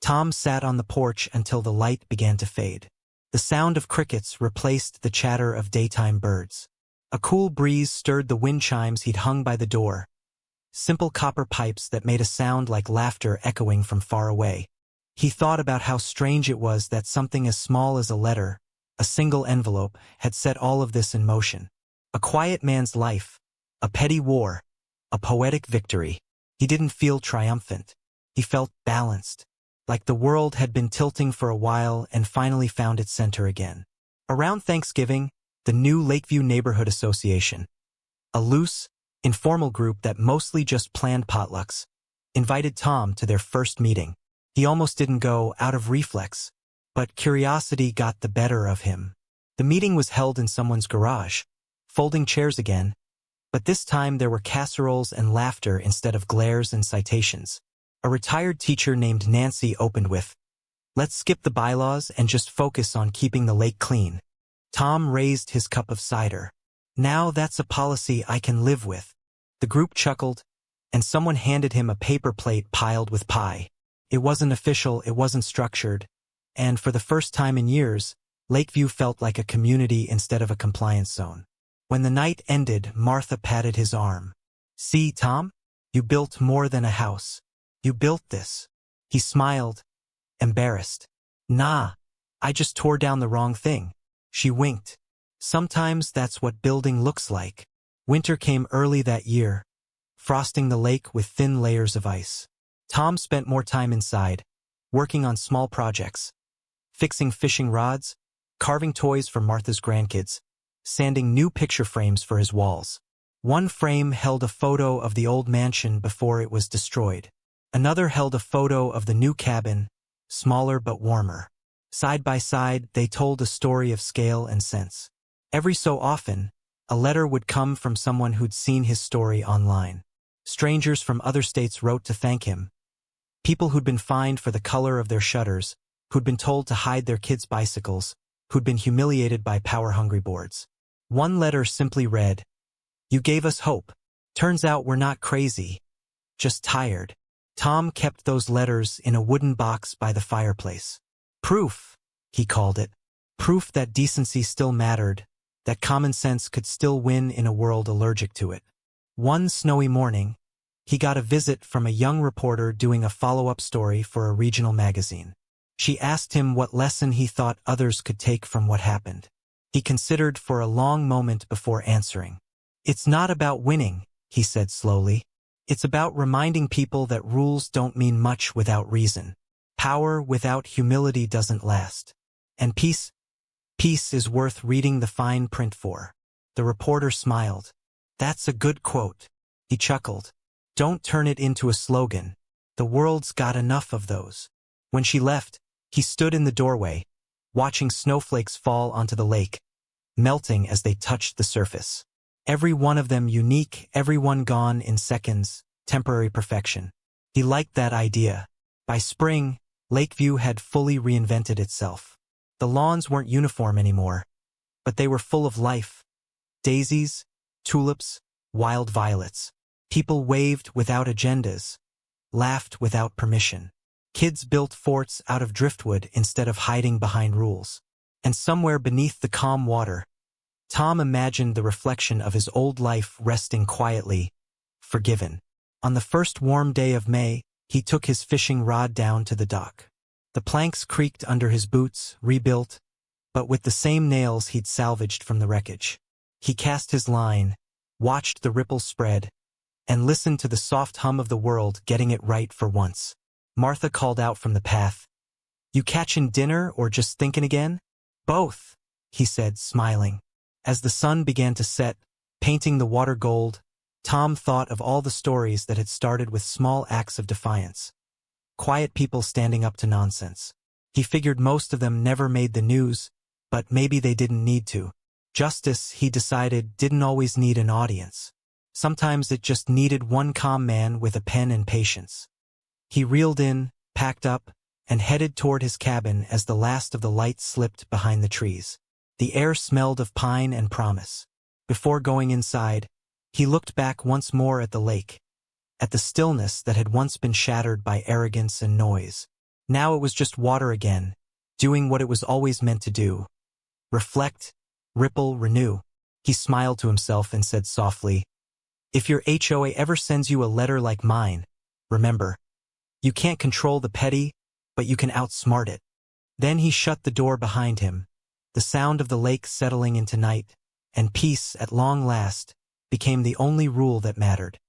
Tom sat on the porch until the light began to fade. The sound of crickets replaced the chatter of daytime birds. A cool breeze stirred the wind chimes he'd hung by the door, simple copper pipes that made a sound like laughter echoing from far away. He thought about how strange it was that something as small as a letter, a single envelope, had set all of this in motion. A quiet man's life, a petty war, a poetic victory. He didn't feel triumphant. He felt balanced, like the world had been tilting for a while and finally found its center again. Around Thanksgiving, the new Lakeview Neighborhood Association, a loose, informal group that mostly just planned potlucks, invited Tom to their first meeting. He almost didn't go, out of reflex, but curiosity got the better of him. The meeting was held in someone's garage, folding chairs again, but this time there were casseroles and laughter instead of glares and citations. A retired teacher named Nancy opened with, "Let's skip the bylaws and just focus on keeping the lake clean." Tom raised his cup of cider. "Now that's a policy I can live with." The group chuckled, and someone handed him a paper plate piled with pie. It wasn't official, it wasn't structured, and for the first time in years, Lakeview felt like a community instead of a compliance zone. When the night ended, Martha patted his arm. "See, Tom? You built more than a house. You built this." He smiled, embarrassed. "Nah, I just tore down the wrong thing." She winked. "Sometimes that's what building looks like." Winter came early that year, frosting the lake with thin layers of ice. Tom spent more time inside, working on small projects, fixing fishing rods, carving toys for Martha's grandkids, sanding new picture frames for his walls. One frame held a photo of the old mansion before it was destroyed. Another held a photo of the new cabin, smaller but warmer. Side by side, they told a story of scale and sense. Every so often, a letter would come from someone who'd seen his story online. Strangers from other states wrote to thank him. People who'd been fined for the color of their shutters, who'd been told to hide their kids' bicycles, who'd been humiliated by power-hungry boards. One letter simply read, "You gave us hope. Turns out we're not crazy, just tired." Tom kept those letters in a wooden box by the fireplace. Proof, he called it. Proof that decency still mattered, that common sense could still win in a world allergic to it. One snowy morning, he got a visit from a young reporter doing a follow-up story for a regional magazine. She asked him what lesson he thought others could take from what happened. He considered for a long moment before answering. "It's not about winning," he said slowly. "It's about reminding people that rules don't mean much without reason. Power without humility doesn't last. And peace is worth reading the fine print for." The reporter smiled. "That's a good quote." He chuckled. "Don't turn it into a slogan. The world's got enough of those." When she left, he stood in the doorway, watching snowflakes fall onto the lake, melting as they touched the surface. Every one of them unique, every one gone in seconds, temporary perfection. He liked that idea. By spring, Lakeview had fully reinvented itself. The lawns weren't uniform anymore, but they were full of life. Daisies, tulips, wild violets. People waved without agendas, laughed without permission. Kids built forts out of driftwood instead of hiding behind rules. And somewhere beneath the calm water, Tom imagined the reflection of his old life resting quietly, forgiven. On the first warm day of May, he took his fishing rod down to the dock. The planks creaked under his boots, rebuilt, but with the same nails he'd salvaged from the wreckage. He cast his line, watched the ripples spread, and listened to the soft hum of the world getting it right for once. Martha called out from the path, "You catchin' dinner or just thinkin' again?" "Both," he said, smiling. As the sun began to set, painting the water gold, Tom thought of all the stories that had started with small acts of defiance. Quiet people standing up to nonsense. He figured most of them never made the news, but maybe they didn't need to. Justice, he decided, didn't always need an audience. Sometimes it just needed one calm man with a pen and patience. He reeled in, packed up, and headed toward his cabin as the last of the light slipped behind the trees. The air smelled of pine and promise. Before going inside, he looked back once more at the lake, at the stillness that had once been shattered by arrogance and noise. Now it was just water again, doing what it was always meant to do. Reflect, ripple, renew. He smiled to himself and said softly, "If your HOA ever sends you a letter like mine, remember, you can't control the petty, but you can outsmart it." Then he shut the door behind him. The sound of the lake settling into night, and peace, at long last, became the only rule that mattered.